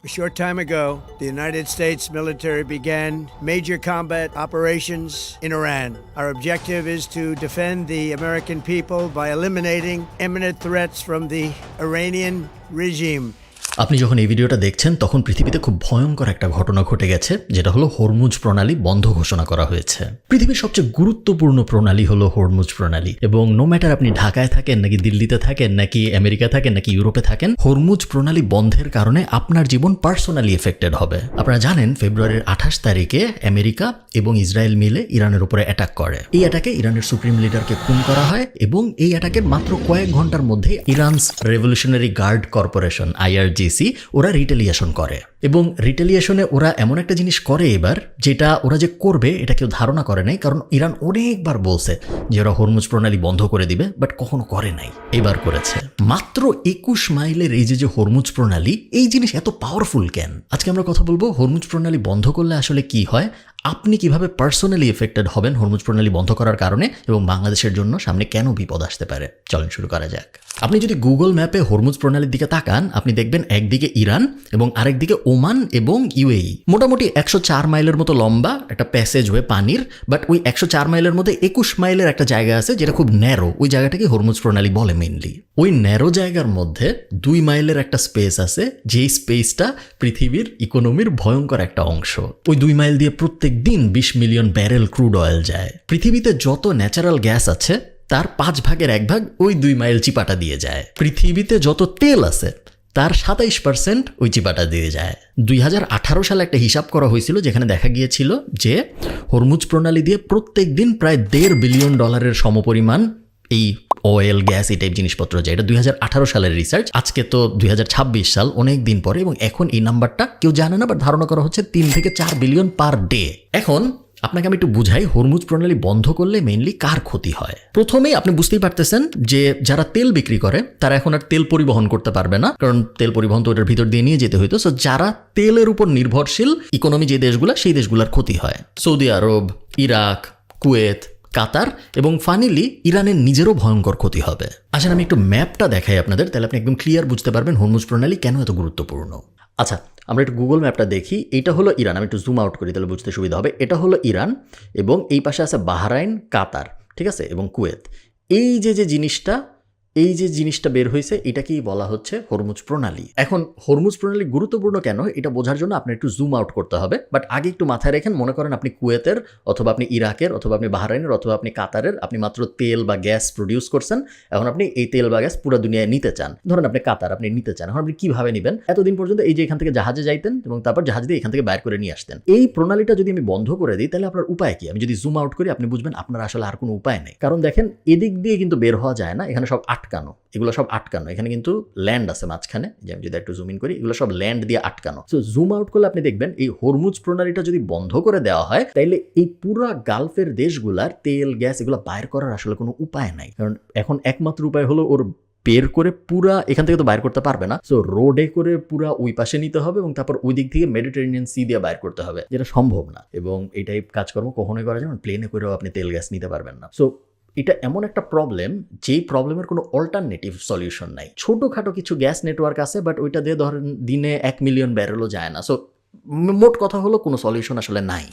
A short time ago, the United States military began major combat operations in Iran. Our objective is to defend the American people by eliminating imminent threats from the Iranian regime. আপনি যখন এই ভিডিওটা দেখছেন তখন পৃথিবীতে খুব ভয়ঙ্কর একটা ঘটনা ঘটে গেছে, যেটা হলো হরমুজ প্রণালী বন্ধ ঘোষণা করা হয়েছে। পৃথিবীর সবচেয়ে গুরুত্বপূর্ণ প্রণালী হলো হরমুজ প্রণালী, এবং নো ম্যাটার আপনি ঢাকায় থাকেন নাকি দিল্লিতে থাকেন নাকি আমেরিকা থাকেন নাকি ইউরোপে থাকেন, হরমুজ প্রণালী বন্ধের কারণে আপনার জীবন পার্সোনালি এফেক্টেড হবে। আপনারা জানেন ফেব্রুয়ারির 28 তারিখে আমেরিকা এবং ইসরায়েল মিলে ইরানের উপরে অ্যাটাক করে। এই অ্যাটাকে ইরানের সুপ্রিম লিডারকে খুন করা হয়, এবং এই অ্যাটাকের মাত্র কয়েক ঘন্টার মধ্যে Iran's revolutionary guard corporation IRGC ওরা রিটেলিয়েশন করে। এবং রিটেলিয়েশনে ওরা এমন একটা জিনিস করে এবার, যেটা ওরা যে করবে এটা কেউ ধারণা করে নাই, কারণ ইরান অনেকবার বলছে যে ওরা হরমুজ প্রণালী বন্ধ করে দিবে, বাট কখনো করে নাই, এবার করেছে। মাত্র 21 মাইলের এই যে হরমুজ প্রণালী, এই জিনিস এত পাওয়ারফুল কেন? আজকে আমরা কথা বলবো হরমুজ প্রণালী বন্ধ করলে আসলে কি হয়, আপনি কিভাবে পার্সোনালি এফেক্টেড হবেন হরমুজ প্রণালী বন্ধ করার কারণে, এবং বাংলাদেশের জন্য সামনে কেন বিপদ আসতে পারে। চলেন শুরু করা যাক। আপনি যদি গুগল ম্যাপে হরমুজ প্রণালীর দিকে তাকান, আপনি দেখবেন একদিকে ইরান এবং আরেকদিকে ওমান এবং UAE। মোটামুটি 104 মাইলের মতো লম্বা একটা প্যাসেজ হয়ে পানির, বাট ওই 104 মাইলের মধ্যে 21 মাইলের একটা জায়গা আছে যেটা খুব ন্যারো, ওই জায়গাটাকে হরমুজ প্রণালী বলে মেইনলি। ওই ন্যারো জায়গার মধ্যে 2 মাইলের একটা স্পেস আছে, যেই স্পেসটা পৃথিবীর ইকোনমির ভয়ঙ্কর একটা অংশ। ওই 2 মাইল দিয়ে প্রত্যেক দিন 20 মিলিয়ন ব্যারেল ক্রুড অয়েল যায়। পৃথিবীতে যত ন্যাচারাল গ্যাস আছে তার 5 ভাগের 1 ভাগ ওই 2 মাইল চিপাটা দিয়ে যায়। পৃথিবীতে যত তেল আছে তার 27% ওই চিপাটা দিয়ে যায়। 2018 সালে একটা হিসাব করা হয়েছিল, যেখানে দেখা গিয়েছিল যে হরমুজ প্রণালী দিয়ে প্রত্যেক দিন প্রায় $1.5 বিলিয়ন সমপরিমাণ এই অয়েল, গ্যাস, এই টাইপ জিনিসপত্র যায়। এটা 2018 সালের রিসার্চ। আজকে তো 2026 সাল, অনেক দিন পরে, এবং এখন এই নাম্বারটা কেউ জানে না, বাট ধারণা করা হচ্ছে 3 থেকে 4 বিলিয়ন পার ডে। এখন আপনাকে আমি একটু বুঝাই হরমুজ প্রণালী বন্ধ করলে মেইনলি কার ক্ষতি হয়। প্রথমেই আপনি বুঝতেই পারতেছেন যে যারা তেল বিক্রি করে তারা এখন আর তেল পরিবহন করতে পারবে না, কারণ তেল পরিবহন তো ওটার ভিতর দিয়ে নিয়ে যেতে হইতো। সো যারা তেলের উপর নির্ভরশীল ইকোনমি যে দেশগুলো, সেই দেশগুলোর ক্ষতি হয়। সৌদি আরব, ইরাক, কুয়েত, কাতার এবং ফাইনালি ইরানের নিজেরও ভয়ঙ্কর ক্ষতি হবে। আসলে আমি একটু ম্যাপটা দেখাই আপনাদের, তাহলে আপনি একদম ক্লিয়ার বুঝতে পারবেন হরমুজ প্রণালী কেন এত গুরুত্বপূর্ণ। আচ্ছা, আমরা একটু গুগল ম্যাপটা দেখি। এইটা হলো ইরান, আমি একটু জুম আউট করি তাহলে বুঝতে সুবিধা হবে। এটা হলো ইরান, এবং এই পাশে আছে বাহরাইন, কাতার, ঠিক আছে, এবং কুয়েত। এই যে জিনিসটা বের হয়েছে, এটাকেই বলা হচ্ছে হরমুজ প্রণালী। এখন হরমুজ প্রণালী গুরুত্বপূর্ণ কেন, এটা বোঝার জন্য আপনার একটু জুম আউট করতে হবে। বাট আগে একটু মাথায় রেখেন, মনে করেন আপনি কুয়েতের অথবা আপনি ইরাকের অথবা আপনি বাহরাইনের অথবা আপনি কাতারের, আপনি মাত্র তেল বা গ্যাস প্রডিউস করছেন। এখন আপনি এই তেল বা গ্যাস পুরো দুনিয়ায় নিতে চান। ধরেন আপনি কাতার, আপনি নিতে চান। এখন আপনি কিভাবে নেবেন? এতদিন পর্যন্ত এই যে এখান থেকে জাহাজে যাইতেন এবং তারপর জাহাজ দিয়ে এখান থেকে বাইর করে নিয়ে আসতেন। এই প্রণালীটা যদি আমি বন্ধ করে দিই, তাহলে আপনার উপায় কি? আমি যদি জুম আউট করি, আপনি বুঝবেন আপনার আসলে আর কোনো উপায় নেই। কারণ দেখেন, এদিক দিয়ে কিন্তু বের হওয়া যায় না, এখানে সব আটকানো, এগুলো সব আটকানো। এখানে কিন্তু ল্যান্ড আছে মাঝখানে, যে আমি যদি একটু জুম ইন করি, এগুলো সব ল্যান্ড দিয়ে আটকানো। সো জুম আউট করলে আপনি দেখবেন এই হরমুজ প্রণালীটা যদি বন্ধ করে দেওয়া হয়, তাইলে এই পুরা গালফের দেশগুলার তেল, গ্যাস এগুলো বাইর করার আসলে কোনো উপায় নাই। কারণ এখন একমাত্র উপায় হলো ওর বের করে পুরা এখান থেকে তো বাইর করতে পারবে না। সো রোডে করে পুরা ওই পাশে নিতে হবে, এবং তারপর ওই দিক থেকে মেডিটেরিয়ান সি দিয়ে বাইর করতে হবে, যেটা সম্ভব না। এবং এই টাইপ কাজকর্ম কখনোই করা যায় না, প্লেনে করেও আপনি তেল গ্যাস নিতে পারবেন না। সো এটা এমন একটা প্রবলেম, যেই প্রবলেমের কোনো অল্টারনেটিভ সলিউশন নাই। ছোটোখাটো কিছু গ্যাস নেটওয়ার্ক আছে, বাট ওইটা দিয়ে ধরেন দিনে 1 মিলিয়ন ব্যারেলও যায় না। সো মোট কথা হলো কোনো সলিউশন আসলে নাই।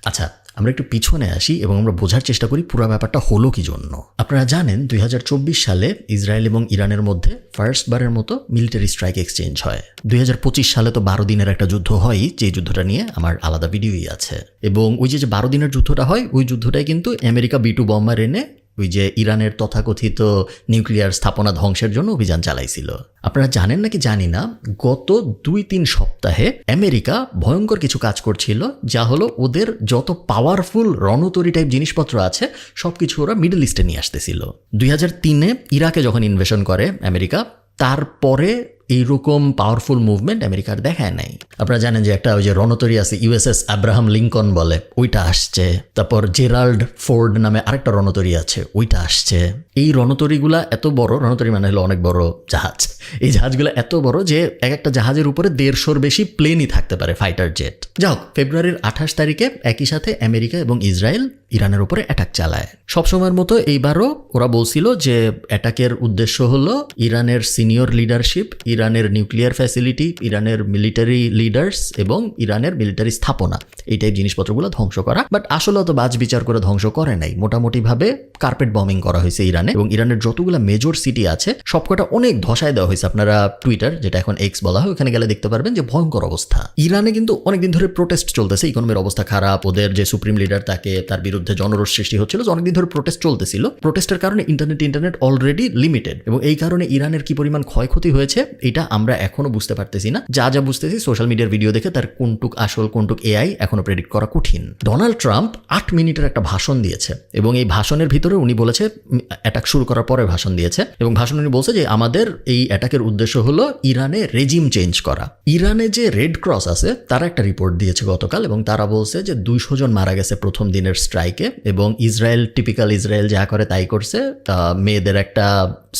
আচ্ছা, আমরা একটু পিছনে আসি এবং আমরা বোঝার চেষ্টা করি পুরো ব্যাপারটা হলো কি জন্য। আপনারা জানেন 2024 সালে ইসরায়েল এবং ইরানের মধ্যে ফার্স্টবারের মতো মিলিটারি স্ট্রাইক এক্সচেঞ্জ হয়। 2025 সালে তো 12 দিনের একটা যুদ্ধ হয়, যে যুদ্ধটা নিয়ে আমার আলাদা ভিডিওই আছে। এবং ওই যে 12 দিনের যুদ্ধটা হয়, ওই যুদ্ধটাই কিন্তু আমেরিকা B2 বম্বার এনে ওই যে ইরানের তথাকথিত নিউক্লিয়ার স্থাপনা ধ্বংসের জন্য অভিযান চালাইছিল। আপনারা জানেন নাকি জানি না, গত 2-3 সপ্তাহে আমেরিকা ভয়ঙ্কর কিছু কাজ করছিল, যা হলো ওদের যত পাওয়ারফুল রণতরী টাইপ জিনিসপত্র আছে সব কিছু ওরা মিডল ইস্টে নিয়ে আসতেছিল। 2003-এ ইরাকে যখন ইনভেশন করে আমেরিকা, তারপরে এইরকম পাওয়ারফুল মুভমেন্ট আমেরিকার দেখায় নাই। আপনারা জানেন যে একটা ওই যে রণতরী আছে USS আব্রাহাম লিঙ্কন বলে, ওইটা আসছে। তারপর জেরাল্ড ফোর্ড নামে আরেকটা রণতরী আছে, ওইটা আসছে। এই রণতরীগুলা এত বড়, রণতরী মানে হলো অনেক বড় জাহাজ। এই জাহাজগুলো এত বড় যে এক একটা জাহাজের উপরে 150-র বেশি প্লেনই থাকতে পারে, ফাইটার জেট। যাই হোক, ফেব্রুয়ারির 28 তারিখে একই সাথে আমেরিকা এবং ইসরায়েল ইরানের উপরে অ্যাটাক চালায়। সবসময়ের মতো এইবারও ওরা বলছিল যে অ্যাটাকের উদ্দেশ্য হলো ইরানের সিনিয়র লিডারশিপ, ইরানের নিউক্লিয়ার ফ্যাসিলিটি, ইরানের মিলিটারি লিডার্স এবং ইরানের মিলিটারি স্থাপনা, এই টাইপ জিনিসপত্রগুলো ধ্বংস করা। বাট আসলে অত বাজ বিচার করে ধ্বংস করে নাই, মোটামুটিভাবে কার্পেট বম্বিং করা হয়েছে ইরানে, এবং ইরানের যতগুলো মেজর সিটি আছে সবকটা অনেক ধসায় দেওয়া হয়েছে। আপনারা টুইটার, যেটা এখন এক্স বলা হয়, ওখানে গেলে দেখতে পারবেন যে ভয়ঙ্কর অবস্থা। ইরানে কিন্তু অনেকদিন ধরে প্রোটেস্ট চলতেছে, ইকোনমির অবস্থা খারাপ, ওদের যে সুপ্রিম লিডার তার বিরুদ্ধে জনরোষ সৃষ্টি হচ্ছিল, অনেকদিন ধরে প্রোটেস্ট চলতেছিল। প্রোটেস্টের কারণে ইন্টারনেট অলরেডি লিমিটেড, এবং এই কারণে ইরানের কি পরিমাণ ক্ষয়ক্ষতি হয়েছে এটা আমরা এখনো বুঝতে পারতেছি না। যা বুঝতেছি সোশ্যাল মিডিয়ার ভিডিও দেখে তার কোনটুক আসল কোনটুক এআই এখনো প্রেডিক্ট করা কঠিন। ডোনাল্ড ট্রাম্প 8 মিনিটের একটা ভাষণ দিয়েছে, এবং এই ভাষণের ভিতরে উনি বলেছে, অ্যাটাক শুরু করার পরে ভাষণ দিয়েছে, এবং ভাষণ উনি বলছে যে আমাদের এই অ্যাটাকের উদ্দেশ্য হলো ইরানে রেজিম চেঞ্জ করা। ইরানে যে রেড ক্রস আছে তারা একটা রিপোর্ট দিয়েছে গতকাল, এবং তারা বলছে যে 200 জন মারা গেছে প্রথম দিনের স্ট্রাইকে, এবং টিপিক্যাল ইসরায়েল যা করে তাই করছে। মেয়েদের একটা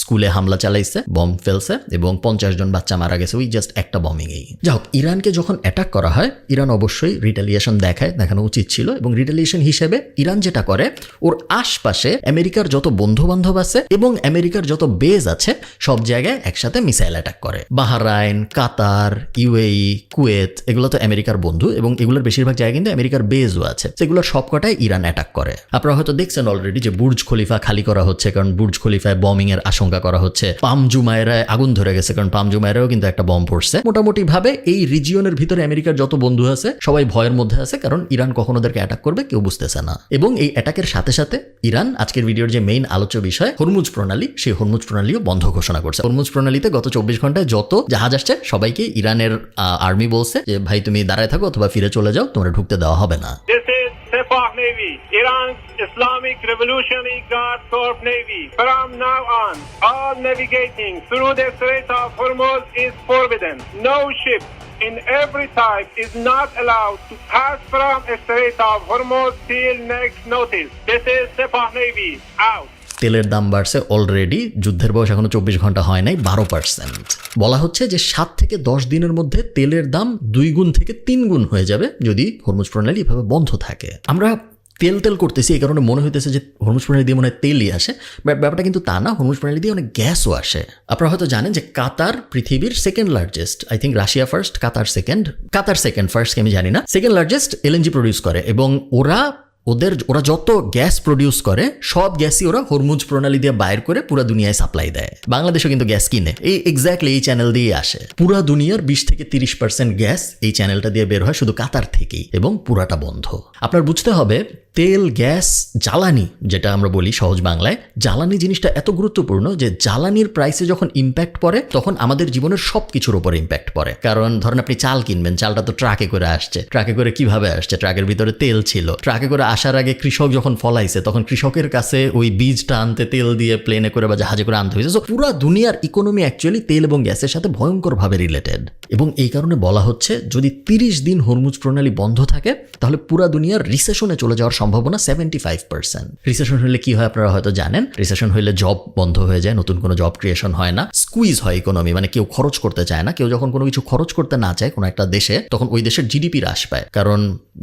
স্কুলে হামলা চালাইছে, বম ফেলছে, এবং 50 জন বাচ্চা মারা গেছে ওই জাস্ট একটা বমিংয়েই। যাই হোক, ইরানকে যখন অ্যাটাক করা হয় ইরান অবশ্যই রিটালিয়েশন দেখানো উচিত ছিল, এবং রিটালিয়েশন হিসেবে ইরান যেটা করে, ওর আশপাশে আমেরিকার যত বন্ধু বান্ধব আছে এবং আমেরিকার যত বেজ আছে সব জায়গায় একসাথে মিসাইল অ্যাটাক করে। বাহরাইন, কাতার, ইউএই, কুয়েত, এগুলো তো আমেরিকার বন্ধু, এবং এগুলোর বেশিরভাগ জায়গায় কিন্তু আমেরিকার বেজও আছে, সেগুলোর সবকটাই ইরান অ্যাটাক করে। আপনারা হয়তো দেখছেন অলরেডি যে বুর্জ খলিফা খালি করা হচ্ছে, কারণ বুর্জ খলিফায় বমিং এর আশঙ্কা করা হচ্ছে। পাম জুমায়রায় আগুন ধরে গেছে, কারণ পাম জুমায়রাও কিন্তু একটা বম পড়ছে। মোটামুটি ভাবে এই রিজিয়নের ভিতরে আমেরিকার যত বন্ধু আছে সবাই ভয়ের মধ্যে আছে, কারণ ইরান কখন ওদেরকে অ্যাটাক করবে কেউ বুঝতেছে না। এবং এই অ্যাটাকের সাথে সাথে ইরান আজকের ভিডিওর যে মেইন আলোচ্য বিষয় হরমুজ প্রণালী, সেই হরমুজ প্রণালীও বন্ধ ঘোষণা করছে। হরমুজ প্রণালীতে গত 24 ঘন্টায় যত জাহাজ আসছে সবাইকে ইরানের আর্মি বলছে যে ভাই তুমি দাঁড়ায় থাকো অথবা ফিরে চলে যাও, তোমরা ঢুকতে দেওয়া হবে না। Sepah Navy, Iran's Islamic Revolutionary Guard Corps Navy. From now on, all navigating through the Strait of Hormuz is forbidden. No ship in every type is not allowed to pass from the Strait of Hormuz till next notice. This is Sepah Navy, out. তেলের দাম বাড়ছে already, যুদ্ধের বয়স এখনো 24 ঘন্টা হয় নাই, 12%। বলা হচ্ছে যে 7 থেকে 10 দিনের মধ্যে তেলের দাম 2 গুণ থেকে 3 গুণ হয়ে যাবে যদি হরমুজ প্রণালী এভাবে বন্ধ থাকে। আমরা তেল করতেছি এই কারণে মনে হইতেছে যে হরমুজ প্রণালী দিয়ে মনে হয় তেলই আসে, বাট ব্যাপারটা কিন্তু তা না। হরমুজ প্রণালী দিয়ে অনেক গ্যাসও আসে। আপনারা হয়তো জানেন যে কাতার পৃথিবীর second largest, I think Russia first, Qatar second, ফার্স্টকে আমি জানি না, সেকেন্ড লার্জেস্ট এলএনজি প্রডিউস করে, এবং ওরা যত গ্যাস প্রডিউস করে সব গ্যাসই ওরা হরমুজ প্রণালী দিয়ে বাইর করে পুরো দুনিয়ায় সাপ্লাই দেয়। বাংলাদেশও কিন্তু গ্যাস কিনে, এই এক্স্যাক্টলি এই চ্যানেল দিয়ে আসে। পুরো দুনিয়ার 20 থেকে 30% গ্যাস এই চ্যানেলটা দিয়ে বের হয় শুধু কাতার থেকেই, এবং পুরাটা বন্ধ। আপনার বুঝতে হবে তেল, গ্যাস, জ্বালানি, যেটা আমরা বলি সহজ বাংলায়, জ্বালানি জিনিসটা এত গুরুত্বপূর্ণ যে জ্বালানির প্রাইসে যখন ইম্প্যাক্ট পড়ে তখন আমাদের জীবনের সব কিছুর উপর ইম্প্যাক্ট পড়ে। কারণ ধরেন আপনি চাল কিনবেন, চালটা তো ট্রাকে করে আসছে, ট্রাকে করে কিভাবে আসছে, ট্রাকের ভিতরে তেল ছিল, ট্রাকে করে আসার আগে কৃষক যখন ফলাইছে তখন কৃষকের কাছে ওই বীজটা আনতে তেল দিয়ে প্লেনে করে বা জাহাজে করে আনতে হয়েছে। পুরো দুনিয়ার ইকোনমি অ্যাকচুয়ালি তেল এবং গ্যাসের সাথে ভয়ঙ্করভাবে রিলেটেড, এবং এই কারণে বলা হচ্ছে যদি 30 দিন হরমুজ প্রণালী বন্ধ থাকে তাহলে পুরো দুনিয়ার রিসেশনে চলে যাওয়ার সম্ভাবনা 75%। রিসেশন হলে কি হয় আপনারা হয়তো জানেন, রিসেশন হলে জব বন্ধ হয়ে যায়, নতুন কোনো জব ক্রিয়েশন হয় না, স্কুইজ হয় ইকোনমি, মানে কেউ খরচ করতে চায় না। কেউ যখন কোনো কিছু খরচ করতে না চায় কোনো একটা দেশে, তখন ওই দেশের জিডিপি হ্রাস পায়। কারণ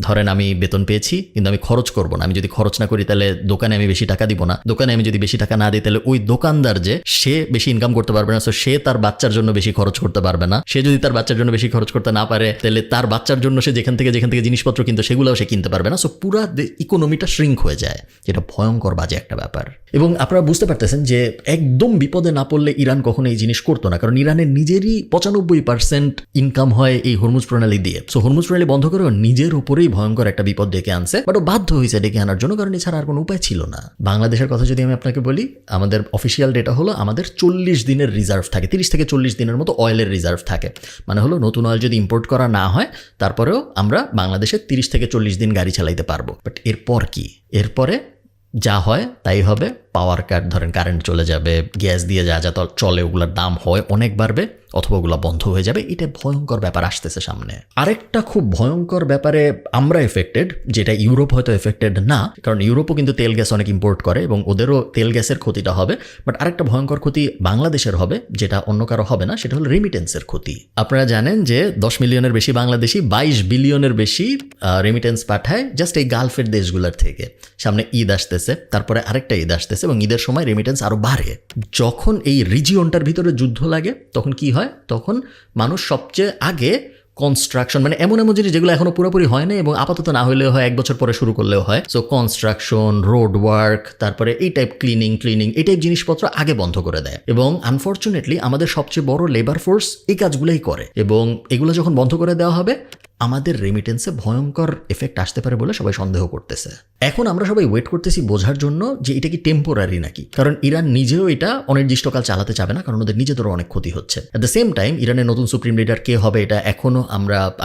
ধরেন আমি বেতন পেয়েছি কিন্তু আমি খরচ করব না, আমি যদি খরচ না করি তাহলে দোকানে আমি বেশি টাকা দিব না, দোকানে আমি যদি বেশি টাকা না দিই তাহলে ওই দোকানদার যে সে বেশি ইনকাম করতে পারবে না, সো সে তার বাচ্চার জন্য বেশি খরচ করতে পারবে না। সে যদি তার বাচ্চার জন্য বেশি খরচ করতে না পারে তাহলে তার বাচ্চার জন্য সে যেখান থেকে জিনিসপত্র কিনতো সেগুলোও সে কিনতে পারবে না। সো পুরো ইকোনমিটা শ্রিঙ্ক হয়ে যায়, যেটা ভয়ঙ্কর বাজে একটা ব্যাপার। এবং আপনারা বুঝতে পারতেছেন যে একদম বিপদে না পড়লে ইরান কখনো এই জিনিস করতো না, কারণ ইরানের নিজেরই 95% ইনকাম হয় এই হরমুজ প্রণালী দিয়ে। সো হরমুজ প্রণালী বন্ধ করে নিজের উপরেই ভয়ঙ্কর একটা বিপদ ডেকে আনছে, বাট ও বাধ্য হয়েছে ডেকে আনার জন্য, কারণ এছাড়া আর কোনো উপায় ছিল না। বাংলাদেশের কথা যদি আমি আপনাকে বলি, আমাদের অফিসিয়াল ডেটা হলো আমাদের 40 দিনের রিজার্ভ থাকে, 30 থেকে 40 দিনের মতো অয়েলের রিজার্ভ থাকে। মানে হলো নতুন অয়েল যদি ইম্পোর্ট করা না হয় তারপরেও আমরা বাংলাদেশে 30 থেকে 40 দিন গাড়ি চালাইতে পারবো। বাট এরপর কি? এরপরে যা হয় তাই হবে, পাওয়ার কাট, ধরেন কারেন্ট চলে যাবে, গ্যাস দিয়ে যা যা চলে ওগুলোর দাম হয় অনেক বাড়বে, অথবা ওগুলো বন্ধ হয়ে যাবে। এটা ভয়ঙ্কর ব্যাপার আসতেছে সামনে। আরেকটা খুব ভয়ঙ্কর ব্যাপারে আমরা এফেক্টেড, যেটা ইউরোপ হয়তো এফেক্টেড না, কারণ ইউরোপও কিন্তু তেল গ্যাস অনেক ইম্পোর্ট করে এবং ওদেরও তেল গ্যাসের ক্ষতিটা হবে। বাট আরেকটা ভয়ঙ্কর ক্ষতি বাংলাদেশের হবে, যেটা অন্য কারো হবে না, সেটা হলো রেমিটেন্সের ক্ষতি। আপনারা জানেন যে 10 মিলিয়নের বেশি বাংলাদেশি 22 বিলিয়নের বেশি রেমিটেন্স পাঠায় জাস্ট এই গালফের দেশগুলোর থেকে। সামনে ঈদ আসতেছে, তারপরে আরেকটা ঈদ আসতেছে এবং ঈদের সময় রেমিটেন্স আরও বাড়ে। যখন এই রিজিয়নটার ভিতরে যুদ্ধ লাগে তখন কি হয়, তখন মানুষ সবচেয়ে আগে কনস্ট্রাকশন, মানে এমন এমন জিনিস যেগুলো এখনো পুরোপুরি হয় না এবং আপাতত না হলেও হয় 1 বছর পরে শুরু করলেও হয়, সো কনস্ট্রাকশন, রোড ওয়ার্ক, তারপরে এই টাইপ ক্লিনিং এই টাইপ জিনিসপত্র আগে বন্ধ করে দেয়। এবং আনফর্চুনেটলি আমাদের সবচেয়ে বড় লেবার ফোর্স এই কাজগুলোই করে, এবং এগুলো যখন বন্ধ করে দেওয়া হবে আমাদের রেমিটেন্সে ভয়ঙ্কর এফেক্ট আসতে পারে বলে সবাই সন্দেহ করতেছে। এখন আমরা সবাই ওয়েট করতেছি বোঝার জন্য যে এটা কি টেম্পোরারি নাকি, কারণ ইরান নিজেও এটা অনির্দিষ্টকাল চালাতে চাবে না, কারণ ওদের নিজেদেরও অনেক ক্ষতি হচ্ছে। অ্যাট দ্য সেম টাইম ইরানের নতুন সুপ্রিম লিডার কে হবে এটা এখনো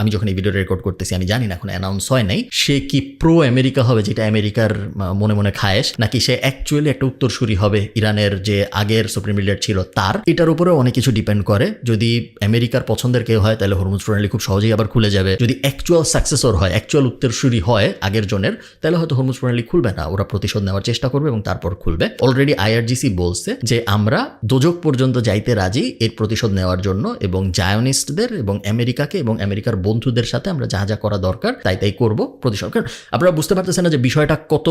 আমি যখন এই ভিডিও রেকর্ড করতেছি আমি জানি না, এখন অ্যানাউন্স হয় নাই। সে কি প্রো আমেরিকা হবে, যেটা আমেরিকার মনে মনে খায়েশ, নাকি সে অ্যাকচুয়ালি একটা উত্তরসূরি হবে ইরানের যে আগের সুপ্রিম লিডার ছিল তার, এটার উপরেও অনেক কিছু ডিপেন্ড করে। যদি আমেরিকার পছন্দের কেউ হয় তাহলে হরমুজ প্রণালী খুব সহজেই আবার খুলে যাবে। যদি অ্যাকচুয়াল সাকসেসর হয়, অ্যাকচুয়াল উত্তরসূরি হয় আগের জনের, তাহলে হয়তো হরমুজ প্রণালী খুলবে না, ওরা প্রতিশোধ নেওয়ার চেষ্টা করবে এবং তারপর খুলবে। অলরেডি আইআরজিসি বলছে যে আমরা দোজক পর্যন্ত যাইতে রাজি এর প্রতিশোধ নেওয়ার জন্য, এবং জায়নিস্টদের এবং আমেরিকাকে এবং আমেরিকার বন্ধুদের সাথে আমরা যা যা করা দরকার তাই করব প্রতিশোধ। কারণ আপনারা বুঝতে পারতেছেন না যে বিষয়টা কত,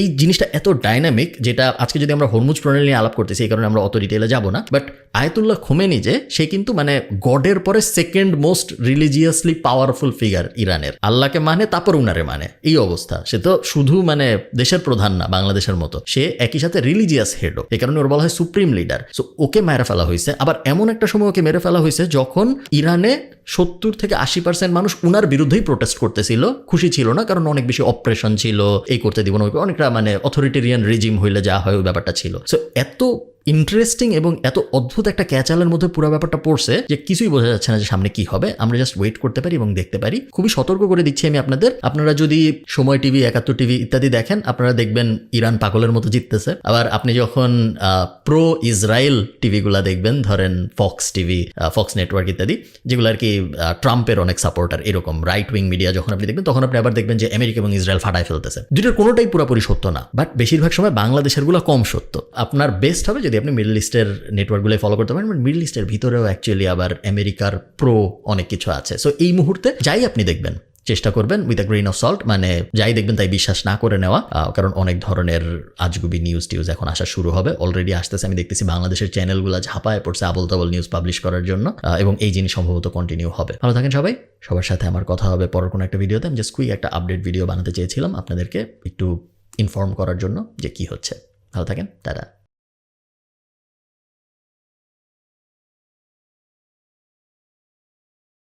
এই জিনিসটা এত ডাইনামিক, যেটা আজকে যদি আমরা হরমুজ প্রণালী নিয়ে আলাপ করতেছি এই কারণে আমরা অত ডিটেইলে যাব না। বাট আয়াতুল্লাহ খোমেনি যে সে কিন্তু মানে গডের পরে second most religiously powerful figure ইরানের, আল্লাহকে মানে তারপর উনারে মানে, এই অবস্থা। সে তো শুধু মানে দেশের প্রধান না বাংলাদেশের মতো, সে একই সাথে রিলিজিয়াস হেডও, এই কারণে ওর বলা হয় সুপ্রিম লিডার। সো ওকে মেরে ফেলা হয়েছে, আবার এমন একটা সময় ওকে মেরে ফেলা হয়েছে যখন ইরানে 70 থেকে 80% মানুষ উনার বিরুদ্ধেই প্রোটেস্ট করতেছিল, খুশি ছিল না, কারণ অনেক বেশি অপারেশন ছিল, এই করতে দিব না, অনেকটা মানে অথরিটেরিয়ান রিজিম হইলে যা হয় ওই ব্যাপারটা ছিল। সো এত ইন্টারেস্টিং এবং এত অদ্ভুত একটা ক্যাচালের মধ্যে পুরো ব্যাপারটা পড়ছে যে কিছুই বোঝা যাচ্ছে না যে সামনে কি হবে। আমরা জাস্ট ওয়েট করতে পারি এবং দেখতে পারি। খুবই সতর্ক করে দিচ্ছি আমি আপনাদের, আপনারা যদি সময় টিভি, 71 টিভি ইত্যাদি দেখেন, আপনারা দেখবেন ইরান পাগলের মতো জিততেছে। আবার আপনি যখন প্রো ইসরায়েল টিভিগুলা দেখবেন, ধরেন ফক্স টিভি, ফক্স নেটওয়ার্ক ইত্যাদি, যেগুলো আর কি ট্রাম্পের অনেক সাপোর্টার, এরকম রাইট উইং মিডিয়া যখন আপনি দেখবেন, তখন আপনি আবার দেখবেন যে আমেরিকা এবং ইসরায়েল ফাটায় ফেলতেছে। দুটোর কোনোটাই পুরোপুরি সত্য না, বাট বেশিরভাগ সময় বাংলাদেশের গুলো কম সত্য। আপনার বেস্ট হবে যদি আপনি মিডল ইস্টের নেটওয়ার্কগুলো ফলো করতে পারেন। মিডল ইস্টের ভিতরেও অ্যাকচুয়ালি আবার আমেরিকার প্রো অনেক কিছু আছে। সো এই মুহূর্তে যাই আপনি দেখবেন চেষ্টা করবেন with a grain of salt, মানে যাই দেখবেন তাই বিশ্বাস না করে নেওয়া, কারণ অনেক ধরনের আজগুবি নিউজ এখন আসা শুরু হবে, অলরেডি আসতেছে। আমি দেখতেছি বাংলাদেশের চ্যানেলগুলো ঝাঁপায় পড়ছে আবল তাবল নিউজ পাবলিশ করার জন্য, এবং এই জিনিস সম্ভবত কন্টিনিউ হবে। ভালো থাকেন সবাই, সবার সাথে আমার কথা হবে পরের কোনো একটা ভিডিওতে। আমি জাস্ট কুইক একটা আপডেট ভিডিও বানাতে চেয়েছিলাম আপনাদেরকে একটু ইনফর্ম করার জন্য যে কি হচ্ছে। ভালো থাকেন, টাটা।